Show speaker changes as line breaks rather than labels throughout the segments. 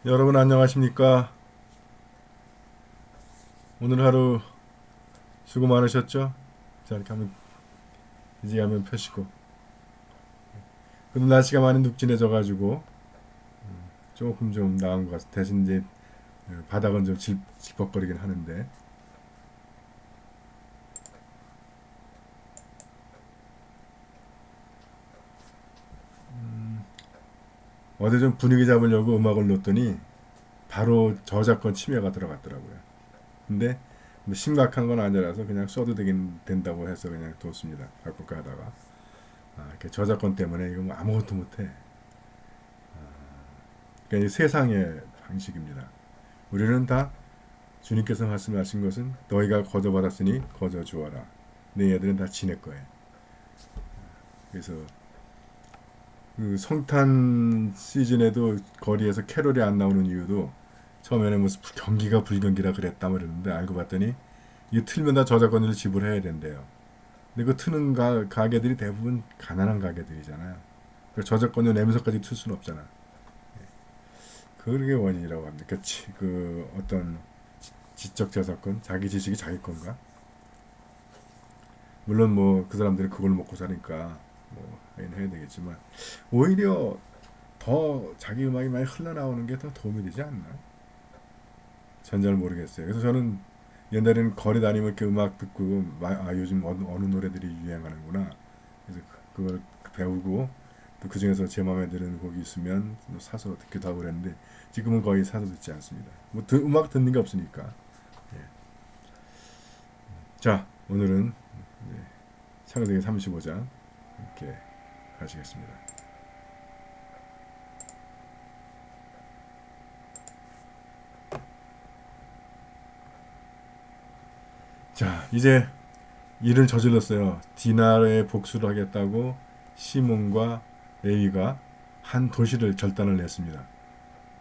여러분 안녕하십니까? 오늘 하루 수고 많으셨죠? 자, 이렇게 하면 이제 화면 펴시고. 근데 날씨가 많이 눅진해져 가지고 조금 좀 나은 것 같아요. 대신 이제 바닥은 좀 질퍽거리긴 하는데. 어제 좀 분위기 잡으려고 음악을 넣었더니 바로 저작권 침해가 들어갔더라고요. 근데 뭐 심각한 건 아니라서 그냥 써도 된다고 해서 그냥 뒀습니다. 바꿀까 하다가 이렇게 저작권 때문에 이거 뭐 아무것도 못해. 그러니까 이 세상의 방식입니다. 우리는 다 주님께서 말씀하신 것은 너희가 거저 받았으니 거저 주어라. 너희들은 다 지내 거예요. 그래서 그 성탄 시즌에도 거리에서 캐롤이 안 나오는 이유도 처음에는 무슨 경기가 불경기라 그랬다 그러는데 알고 봤더니 이거 틀면 다 저작권료를 지불해야 된대요. 근데 그 트는 가게들이 대부분 가난한 가게들이잖아요. 저작권료 내면서까지 틀 수는 없잖아. 그게 원인이라고 합니다. 그 어떤 지적 저작권, 자기 지식이 자기 건가? 물론 뭐 그 사람들이 그걸 먹고 사니까 뭐 해야 되겠지만 오히려 더 자기 음악이 많이 흘러나오는 게 더 도움이 되지 않나? 전 잘 모르겠어요. 그래서 저는 옛날에는 거리 다니면 이렇게 음악 듣고 요즘 어느 노래들이 유행하는구나. 그래서 그걸 배우고 또 그 중에서 제 마음에 드는 곡이 있으면 사서 듣기도 하고 그랬는데 지금은 거의 사서 듣지 않습니다. 뭐 음악 듣는 게 없으니까. 예. 자, 오늘은 창세기 35장 이렇게 하시겠습니다. 자, 이제 일을 저질렀어요. 디나의 복수를 하겠다고 시몬과 레위가 한 도시를 절단을 했습니다.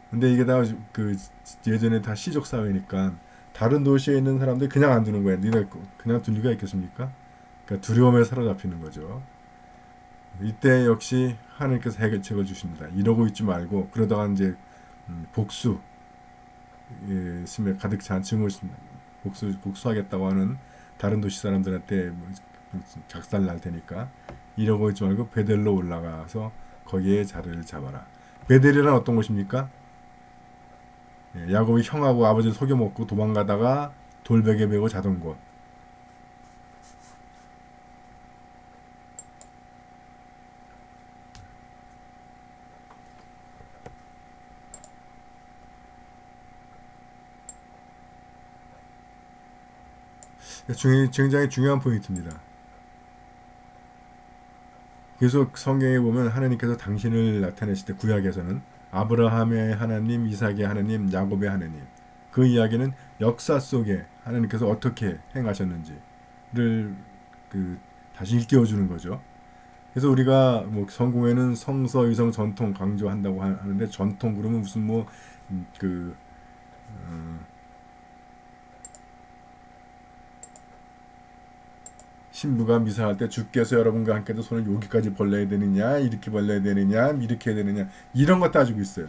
근데 이게 다 그 예전에 다 시족 사회니까 다른 도시에 있는 사람들이 그냥 안 두는 거예요. 니네 그냥 둘 리가 있겠습니까? 그러니까 두려움에 사로잡히는 거죠. 이때 역시 하나님께서 해결책을 주십니다. 이러고 있지 말고 그러다가 이제 복수 심에 가득 찬 증오 복수하겠다고 하는 다른 도시 사람들한테 작살 날 테니까 이러고 있지 말고 베델로 올라가서 거기에 자리를 잡아라. 베델이란 어떤 곳입니까? 야곱이 형하고 아버지를 속여먹고 도망가다가 돌베개 메고 자던 곳. 굉장히 중요한 포인트입니다. 계속 성경에 보면 하나님께서 당신을 나타내실 때 구약에서는 아브라함의 하나님, 이삭의 하나님, 야곱의 하나님, 그 이야기는 역사 속에 하나님께서 어떻게 행하셨는지를 다시 일깨워주는 거죠. 그래서 우리가 뭐 성공회는 성서, 의성, 전통 강조한다고 하는데 전통 그러면 무슨 신부가 미사할 때 주께서 여러분과 함께도 손을 여기까지 벌려야 되느냐, 이렇게 벌려야 되느냐, 이렇게 해야 되느냐, 이런 거 따지고 있어요.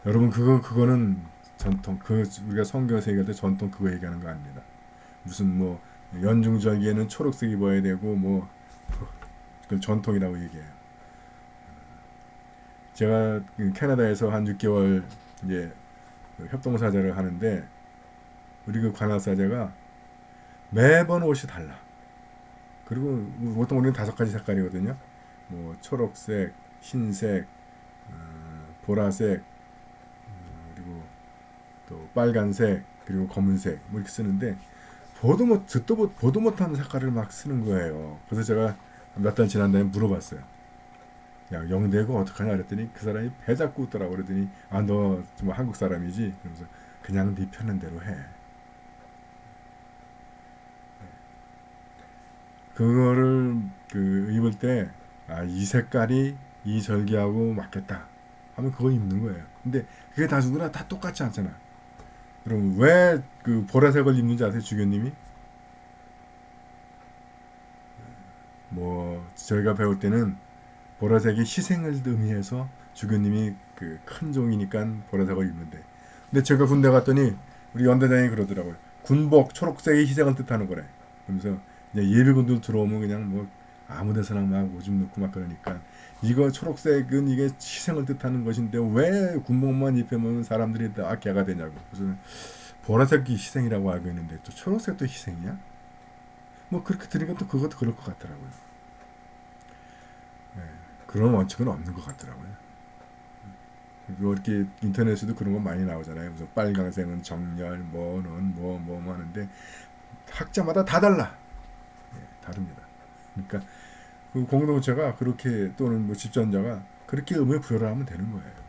여러분 그거는 전통, 우리가 성경에서 얘기할 때 전통 그거 얘기하는 거 아닙니다. 무슨 뭐 연중절기에는 초록색 입어야 되고 뭐 그걸 전통이라고 얘기해요. 제가 캐나다에서 한 6개월 이제 협동사자를 하는데 우리 그 관할사자가 매번 옷이 달라. 그리고 보통 우리는 5가지 색깔이거든요. 뭐 초록색, 흰색, 보라색, 그리고 또 빨간색, 그리고 검은색 뭐 이렇게 쓰는데 보도 못하는 색깔을 막 쓰는 거예요. 그래서 제가 몇 달 지난 다음에 물어봤어요. 야, 영대고 어떡하냐 그랬더니 그 사람이 배 잡고 웃더라고. 그러더니 아, 너 좀 한국 사람이지? 그러면서 그냥 네 편한 대로 해. 그거를 입을 때 아, 이 색깔이 이 절기하고 맞겠다 하면 그거 입는 거예요. 근데 그게 다 누구나 다 똑같지 않잖아. 그럼 왜 그 보라색을 입는지 아세요, 주교님이? 뭐 저희가 배울 때는 보라색이 희생을 의미해서 주교님이 그 큰 종이니까 보라색을 입는데. 근데 제가 군대 갔더니 우리 연대장이 그러더라고요. 군복 초록색이 희생을 뜻하는 거래. 그러면서 이제 예비군들 들어오면 그냥 뭐 아무 데서나 막 오줌 넣고 막 그러니까 이거 초록색은 이게 희생을 뜻하는 것인데 왜 군복만 입으면 사람들이 다 개가 되냐고. 그래서 보라색이 희생이라고 알고 있는데 또 초록색도 희생이야? 뭐 그렇게 들으니까 또 그것도 그럴 것 같더라고요. 네, 그런 원칙은 없는 것 같더라고요. 그리고 이렇게 인터넷에도 그런 거 많이 나오잖아요. 무슨 빨강색은 정렬, 뭐는 뭐 하는데 학자마다 다 달라. 예, 다릅니다. 그러니까 그 공동체가 그렇게 또는 뭐 집전자가 그렇게 의미를 부여를 하면 되는 거예요.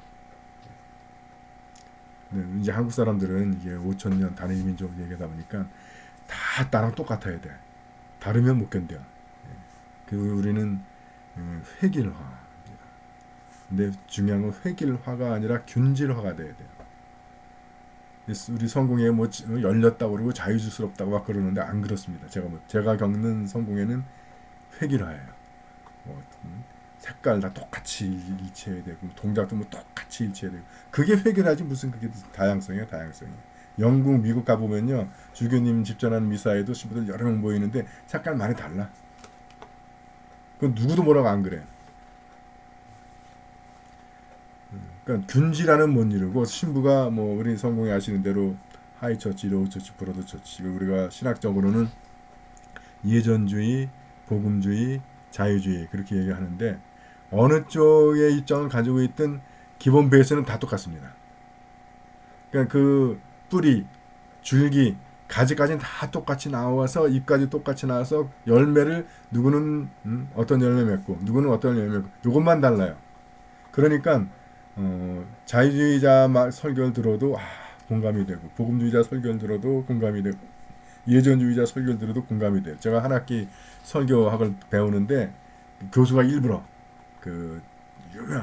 네, 이제 한국 사람들은 이게 5천 년 단일 민족 얘기하다 보니까 다 나랑 똑같아야 돼. 다르면 못 견뎌. 그 우리는 획일화. 근데 중요한 건 획일화가 아니라 균질화가 돼야 돼요. 우리 성공에 뭐 열렸다고 그러고 자유스럽다고 막 그러는데 안 그렇습니다. 제가 겪는 성공에는 획일화예요. 뭐, 색깔 다 똑같이 일치해야 되고 동작도 뭐 똑같이 일치해야 되고 그게 획일화지 무슨 그게 다양성이야 다양성이. 영국 미국 가보면요 주교님 집전하는 미사에도 신부들 여러 명 모이는데 색깔 많이 달라. 그건 누구도 뭐라고 안 그래. 그러니까 균지라는 못 이루고 신부가 뭐 우리 성공이 아시는 대로 하이처치, 로우처치, 브로드처치 우리가 신학적으로는 예전주의, 복음주의, 자유주의 그렇게 얘기하는데 어느 쪽의 입장을 가지고 있든 기본 베이스는 다 똑같습니다. 그러니까 그 뿌리, 줄기, 가지까지는 다 똑같이 나와서 잎까지 똑같이 나와서 열매를 누구는 어떤 열매 맺고 누구는 어떤 열매 맺고 이것만 달라요. 그러니까 자유주의자 설교를 들어도 공감이 되고 복음주의자 설교를 들어도 공감이 되고 예전주의자 설교를 들어도 공감이 돼요. 제가 한 학기 설교학을 배우는데 교수가 일부러 그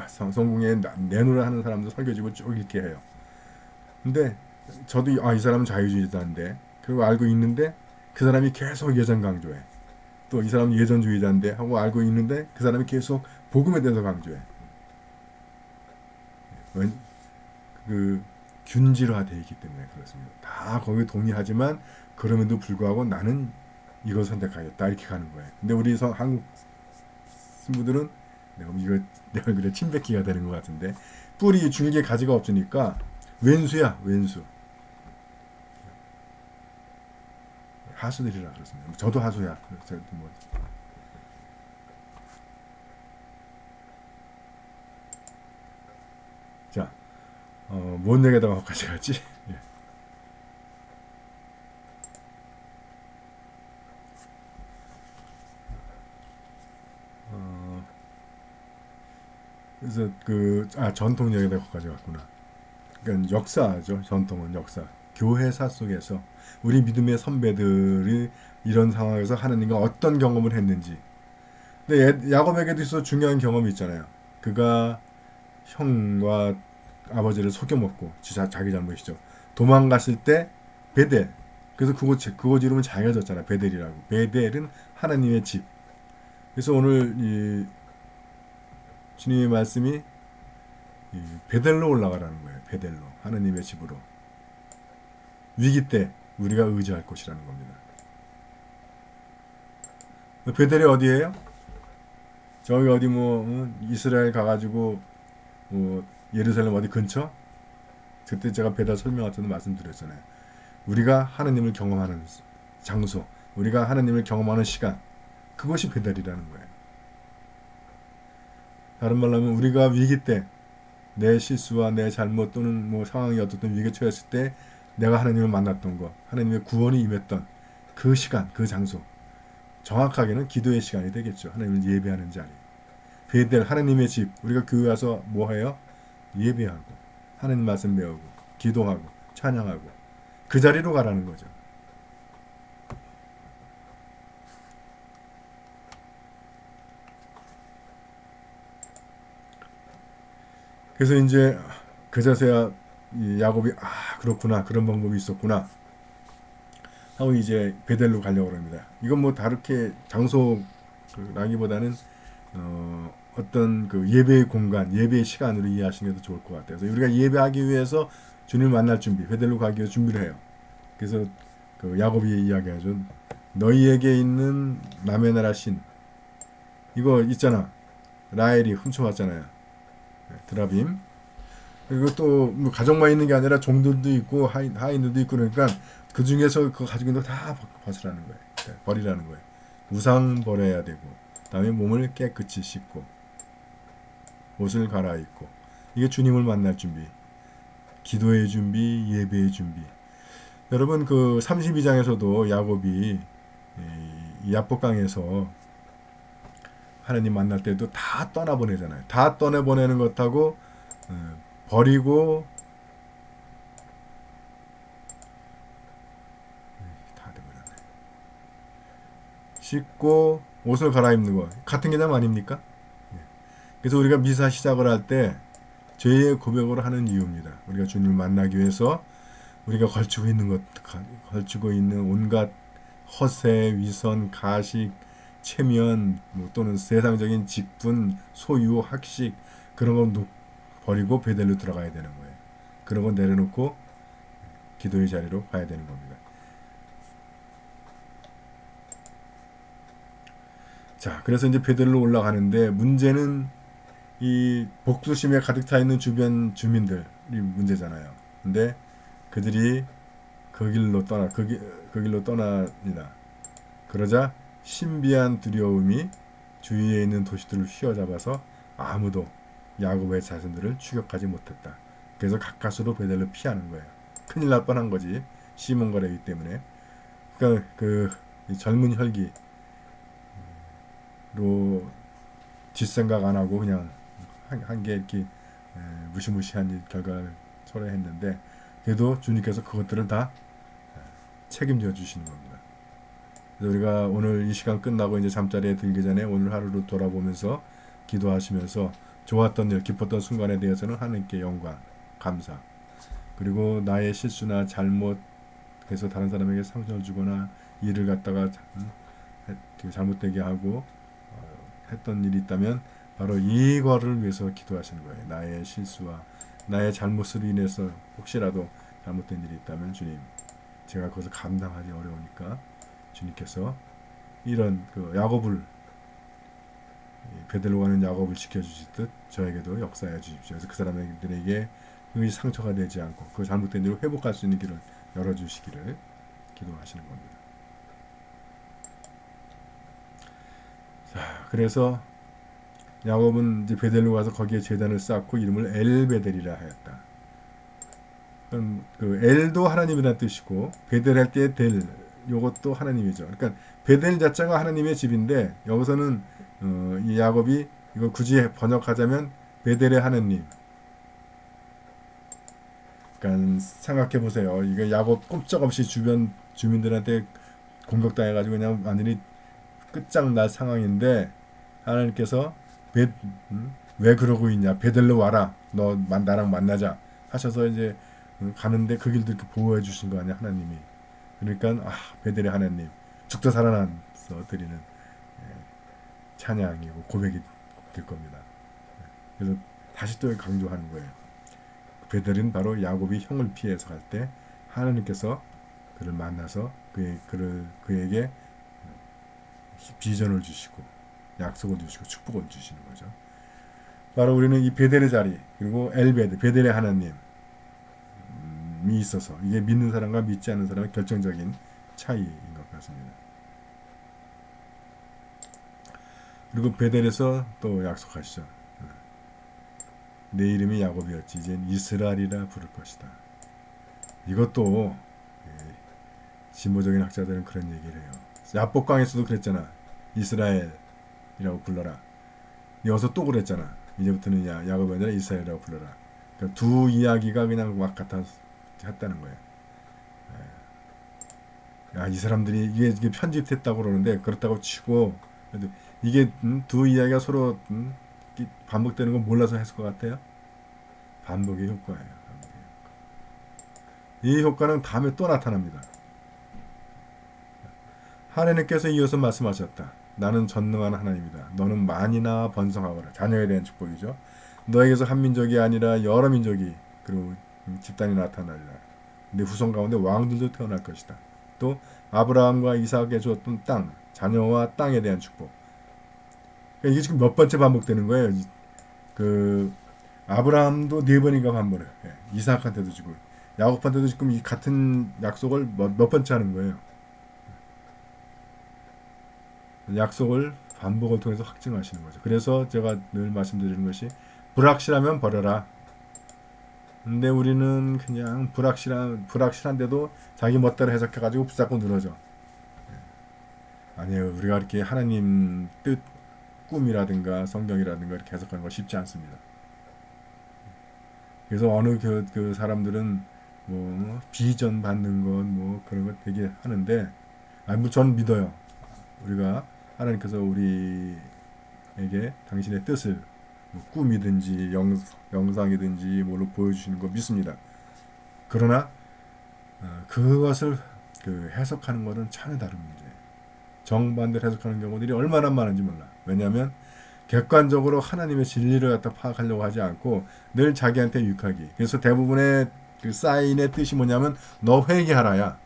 성공에 내노를 하는 사람들 설교집을 쭉 읽게 해요. 근데 저도 이 사람은 자유주의자인데 그리고 알고 있는데 그 사람이 계속 예전 강조해. 또 이 사람은 예전주의자인데 하고 알고 있는데 그 사람이 계속 복음에 대해서 강조해. 그 균질화되어 있기 때문에 그렇습니다. 다 거기 동의하지만 그럼에도 불구하고 나는 이걸 선택하겠다 이렇게 가는 거예요. 근데 우리 한국 신부들은 내가 얼굴에 침 뱉기가 되는 것 같은데 뿌리 줄기에 가지가 없으니까 왼수야 왼수. 하수들이라 그렇습니다. 저도 하수야. 뭐. 자, 뭔 얘기에다가 거기까지 갔지? 예. 그래서 전통 얘기에다가 거기까지 갔구나. 그러니까 역사죠. 전통은 역사. 교회사 속에서 우리 믿음의 선배들이 이런 상황에서 하나님과 어떤 경험을 했는지. 근데 야곱에게도 있어 중요한 경험이 있잖아요. 그가 형과 아버지를 속여먹고 자기 잘못이죠. 도망갔을 때 베델. 그래서 그곳 이름은 자기가 졌잖아. 베델이라고. 베델은 하나님의 집. 그래서 오늘 이 주님의 말씀이 베델로 올라가라는 거예요. 베델로. 하나님의 집으로. 위기 때 우리가 의지할 곳이라는 겁니다. 베델이 어디예요? 저기 어디 이스라엘 가가지고 예루살렘 어디 근처? 그때 제가 베델 설명할 때도 말씀드렸잖아요. 우리가 하나님을 경험하는 장소, 우리가 하나님을 경험하는 시간, 그것이 베델이라는 거예요. 다른 말로 하면 우리가 위기 때 내 실수와 내 잘못 또는 뭐 상황이 어떻든 위기에 처했을 때 내가 하나님을 만났던 것, 하나님의 구원이 임했던 그 시간, 그 장소, 정확하게는 기도의 시간이 되겠죠. 하나님을 예배하는 자리. 베델, 하나님의 집. 우리가 교회 와서 뭐 해요? 예배하고 하나님 말씀 배우고 기도하고 찬양하고 그 자리로 가라는 거죠. 그래서 이제 그제서야 이 야곱이 그렇구나, 그런 방법이 있었구나 하고 이제 베델로 가려고 합니다. 이건 뭐 다르게 장소라기보다는 어떤 그 예배의 공간, 예배의 시간으로 이해하시는 게 더 좋을 것 같아요. 그래서 우리가 예배하기 위해서 주님을 만날 준비, 베델로 가기 위해서 준비를 해요. 그래서 그 야곱이 이야기하죠. 너희에게 있는 남의 나라 신 이거 있잖아. 라헬이 훔쳐왔잖아요. 드라빔. 그리고 또뭐 가족만 있는 게 아니라 종들도 있고 하인들도 있고 그러니까 그 중에서 그거 가지고 있는 거 다 벗으라는 거예요. 버리라는 거예요. 우상 버려야 되고 그다음에 몸을 깨끗이 씻고 옷을 갈아입고 이게 주님을 만날 준비, 기도의 준비, 예배의 준비. 여러분 그 32장에서도 야곱이 이 야복강에서 하나님 만날 때도 다 떠나보내잖아요. 다 떠나보내는 것하고 버리고 다 돼버렸네. 씻고 옷을 갈아입는 거 같은 개념 아닙니까? 그래서 우리가 미사 시작을 할 때 죄의 고백을 하는 이유입니다. 우리가 주님을 만나기 위해서 우리가 걸치고 있는 온갖 허세, 위선, 가식, 체면 뭐 또는 세상적인 직분, 소유, 학식 그런 거 버리고 베델로 들어가야 되는 거예요. 그런 거 내려놓고 기도의 자리로 가야 되는 겁니다. 자, 그래서 이제 베델로 올라가는데 문제는 이 복수심에 가득 차 있는 주변 주민들이 문제잖아요. 근데 그들이 그 길로 떠납니다. 그러자 신비한 두려움이 주위에 있는 도시들을 휘어잡아서 아무도 야곱의 자손들을 추격하지 못했다. 그래서 가까스로 베델로 피하는 거예요. 큰일 날 뻔한 거지. 시몬과 레위 때문에. 그러니까 그 젊은 혈기로 뒷생각 안 하고 그냥 한 게 이렇게 무시무시한 결과를 초래했는데 그래도 주님께서 그것들을 다 책임져 주시는 겁니다. 그래서 우리가 오늘 이 시간 끝나고 이제 잠자리에 들기 전에 오늘 하루를 돌아보면서 기도하시면서 좋았던 일, 기뻤던 순간에 대해서는 하나님께 영광, 감사. 그리고 나의 실수나 잘못해서 다른 사람에게 상처를 주거나 일을 갖다가 잘못되게 하고 했던 일이 있다면 바로 이거를 위해서 기도하시는 거예요. 나의 실수와 나의 잘못으로 인해서 혹시라도 잘못된 일이 있다면 주님, 제가 그것을 감당하기 어려우니까 주님께서 이런 그 야곱을 베델로 가는 야곱을 지켜주시듯 저에게도 역사해 주십시오. 그래서 그 사람들에게 그 상처가 되지 않고 그 잘못된 일을 회복할 수 있는 길을 열어주시기를 기도하시는 겁니다. 자, 그래서 야곱은 이제 베델로 가서 거기에 제단을 쌓고 이름을 엘베델이라 하였다. 그 엘도 하나님이라는 뜻이고 베델할 때의 델 요것도 하나님이죠. 그러니까 베델 자체가 하나님의 집인데 여기서는 이 야곱이 이걸 굳이 번역하자면 베델의 하나님. 그러니까 생각해 보세요. 이거 야곱 꼼짝없이 주변 주민들한테 공격당해가지고 그냥 완전히 끝장날 상황인데 하나님께서 왜 그러고 있냐? 베델로 와라. 너 나랑 만나자. 하셔서 이제 가는데 그 길도 이렇게 보호해 주신 거 아니야 하나님이. 그러니까 베델의 하나님 죽다 살아나서 드리는 찬양이고 고백이 될 겁니다. 그래서 다시 또 강조하는 거예요. 베델은 바로 야곱이 형을 피해서 갈 때 하나님께서 그를 만나서 그에게 비전을 주시고 약속을 주시고 축복을 주시는 거죠. 바로 우리는 이 베델의 자리 그리고 엘베드 베델의 하나님이 있어서 이게 믿는 사람과 믿지 않는 사람의 결정적인 차이인 것 같습니다. 그리고 베델에서 또 약속하시죠. 내 이름이 야곱이었지 이젠 이스라엘이라 부를 것이다. 이것도 진보적인 학자들은 그런 얘기를 해요. 야복강에서도 그랬잖아. 이스라엘이라고 불러라. 여기서 또 그랬잖아. 이제부터는 야곱이 아니라 이스라엘이라고 불러라. 그러니까 두 이야기가 그냥 막 같아 했다는 거예요. 이 사람들이 이게 편집됐다고 그러는데 그렇다고 치고 이게 두 이야기가 서로 반복되는 건 몰라서 했을 것 같아요. 반복의 효과예요. 이 효과는 다음에 또 나타납니다. 하나님께서 이어서 말씀하셨다. 나는 전능한 하나님이다. 너는 많이나 번성하거라. 자녀에 대한 축복이죠. 너에게서 한 민족이 아니라 여러 민족이 그리고 집단이 나타나리라. 내 후손 가운데 왕들도 태어날 것이다. 또 아브라함과 이삭에게 주었던 땅, 자녀와 땅에 대한 축복. 그러니까 이게 지금 몇 번째 반복되는 거예요. 아브라함도 4번인가 반복해요. 이삭한테도 주고 야곱한테도 지금 이 같은 약속을 몇 번째 하는 거예요. 약속을 반복을 통해서 확증하시는 거죠. 그래서 제가 늘 말씀드리는 것이 불확실하면 버려라. 근데 우리는 그냥 불확실한데도 자기 멋대로 해석해가지고 붙잡고 늘어져. 아니에요. 우리가 이렇게 하나님 뜻, 꿈이라든가 성경이라든가 이렇게 해석하는 거 쉽지 않습니다. 그래서 어느 그 사람들은 뭐 비전 받는 것 뭐 그런 것 되게 하는데, 뭐 저는 믿어요. 우리가 하나님께서 우리에게 당신의 뜻을 뭐 꿈이든지 영상이든지 뭘로 보여주시는 거 믿습니다. 그러나 그것을 해석하는 것은 전혀 다른 문제예요. 정반대로 해석하는 경우들이 얼마나 많은지 몰라. 왜냐하면 객관적으로 하나님의 진리를 갖다 파악하려고 하지 않고 늘 자기한테 유익하기. 그래서 대부분의 그 사인의 뜻이 뭐냐면 너 회개하라야.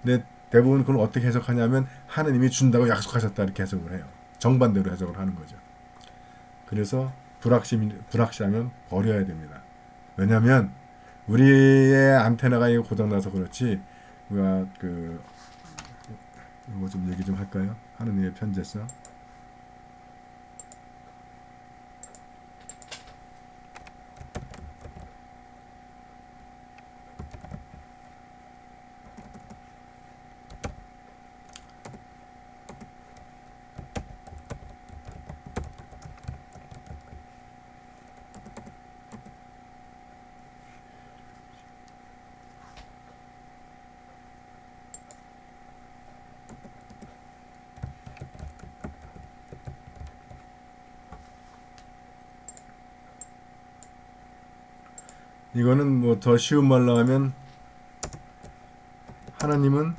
근데 대부분 그걸 어떻게 해석하냐면 하나님이 준다고 약속하셨다 이렇게 해석을 해요. 정반대로 해석을 하는 거죠. 그래서 불확실하면 버려야 됩니다. 왜냐하면 우리의 안테나가 고장나서 그렇지. 우리가 이거 좀 얘기 좀 할까요? 하느님의 편지에서. 이거는 뭐 더 쉬운 말로 하면 하나님은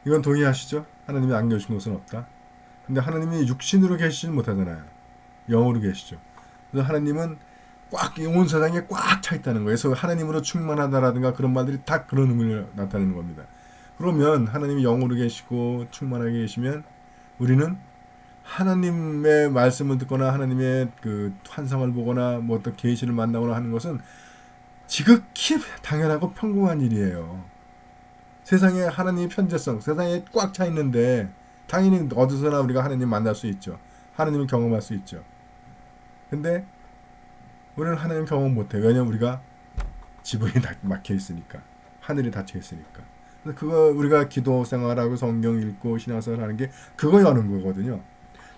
이건 동의하시죠? 하나님이 안 계신 곳은 없다. 근데 하나님이 육신으로 계시지는 못하잖아요. 영으로 계시죠. 그래서 하나님은 온 세상에 꽉 차 있다는 거예요. 그래서 하나님으로 충만하다라든가 그런 말들이 다 그런 의미를 나타내는 겁니다. 그러면 하나님이 영으로 계시고 충만하게 계시면 우리는 하나님의 말씀을 듣거나 하나님의 그 환상을 보거나 뭐 어떤 계시를 만나거나 하는 것은 지극히 당연하고 평범한 일이에요. 세상에 하나님의 편재성, 세상에 꽉 차 있는데 당연히 어디서나 우리가 하나님 만날 수 있죠. 하나님을 경험할 수 있죠. 근데 우리는 하나님 경험 못해요. 왜냐면 우리가 지붕이 다 막혀 있으니까. 하늘이 닫혀 있으니까. 그래서 그거 우리가 기도 생활하고 성경 읽고 신앙생활 하는 게 그거 여는 거거든요.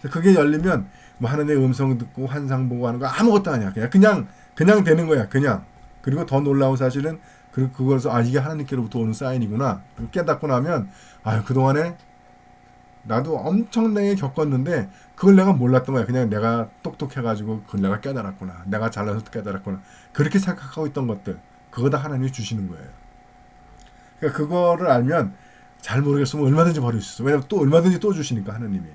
그래서 그게 열리면 뭐 하나님의 음성 듣고 환상 보고 하는 거 아무것도 아니야. 그냥 되는 거야. 그냥. 그리고 더 놀라운 사실은 그것을 이게 하나님께로부터 오는 사인이구나. 깨닫고 나면 그동안에 나도 엄청나게 겪었는데 그걸 내가 몰랐던 거야. 그냥 내가 똑똑해가지고 그걸 내가 깨달았구나. 내가 잘나서 깨달았구나. 그렇게 생각하고 있던 것들 그거 다 하나님이 주시는 거예요. 그러니까 그거를 알면 잘 모르겠으면 얼마든지 버릴 수 있어. 왜냐면 또 얼마든지 또 주시니까 하나님이.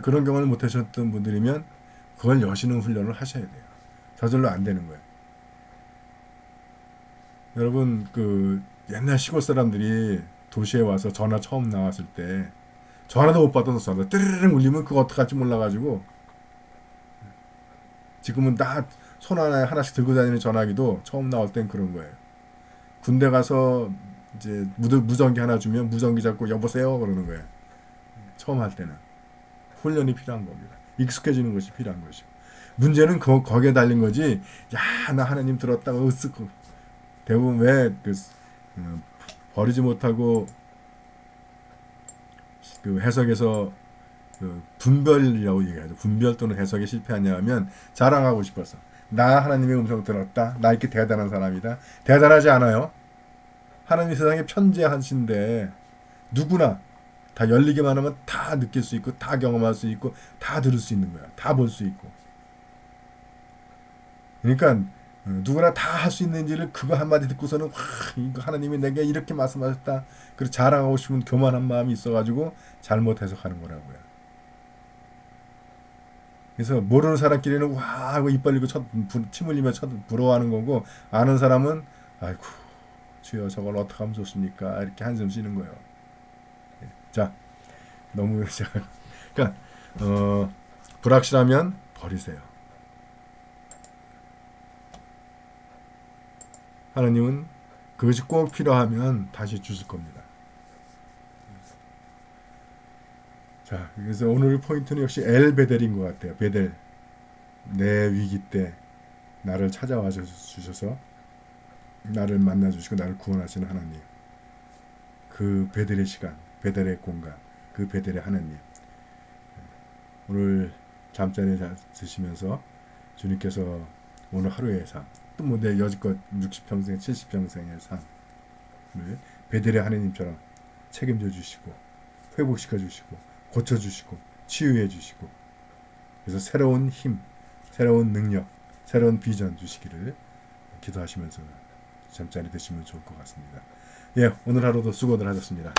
그런 경험을 못 하셨던 분들이면 그걸 여시는 훈련을 하셔야 돼요. 저절로 안 되는 거예요. 여러분 옛날 시골 사람들이 도시에 와서 전화 처음 나왔을 때 전화도 못 받아서 전화 뜨르릉 울리면 그거 어떡할지 몰라가지고 지금은 다 손 하나에 하나씩 들고 다니는 전화기도 처음 나올 땐 그런 거예요. 군대 가서 이제 무전기 하나 주면 무전기 잡고 여보세요 그러는 거예요. 처음 할 때는 훈련이 필요한 겁니다. 익숙해지는 것이 필요한 것이고 문제는 거기에 달린 거지. 야, 나 하나님 들었다고 으쓱 대부분 왜 버리지 못하고 그 해석에서 그 분별이라고 얘기하죠. 분별 또는 해석에 실패하냐 하면 자랑하고 싶어서 나 하나님의 음성 들었다. 나 이렇게 대단한 사람이다. 대단하지 않아요. 하나님 세상에 편재하신데 누구나 다 열리기만 하면 다 느낄 수 있고 다 경험할 수 있고 다 들을 수 있는 거야. 다 볼 수 있고. 그러니까 누구나 다 할 수 있는지를 그거 한마디 듣고서는 와, 이거 하나님이 내게 이렇게 말씀하셨다. 그리고 자랑하고 싶은 교만한 마음이 있어가지고 잘못 해석하는 거라고요. 그래서 모르는 사람끼리는 와 하고 입 벌리고 침 흘리며 부러워하는 거고 아는 사람은 아이고 주여 저걸 어떻게 하면 좋습니까? 이렇게 한숨 쉬는 거예요. 자, 너무 그러니까 불확실하면 버리세요. 하나님은 그것이 꼭 필요하면 다시 주실 겁니다. 자, 그래서 오늘 포인트는 역시 엘베델인 것 같아요. 베델. 내 위기 때 나를 찾아와 주셔서 나를 만나 주시고 나를 구원하시는 하나님. 그 베델의 시간, 베델의 공간, 그 베델의 하나님. 오늘 잠자리에 드시면서 주님께서 오늘 하루의 삶, 또 뭐 내 여지껏 60평생, 70평생의 삶을 베델의 하나님처럼 책임져 주시고 회복시켜 주시고 고쳐주시고 치유해 주시고 그래서 새로운 힘, 새로운 능력, 새로운 비전 주시기를 기도하시면서 잠자리 드시면 좋을 것 같습니다. 예, 오늘 하루도 수고들 하셨습니다.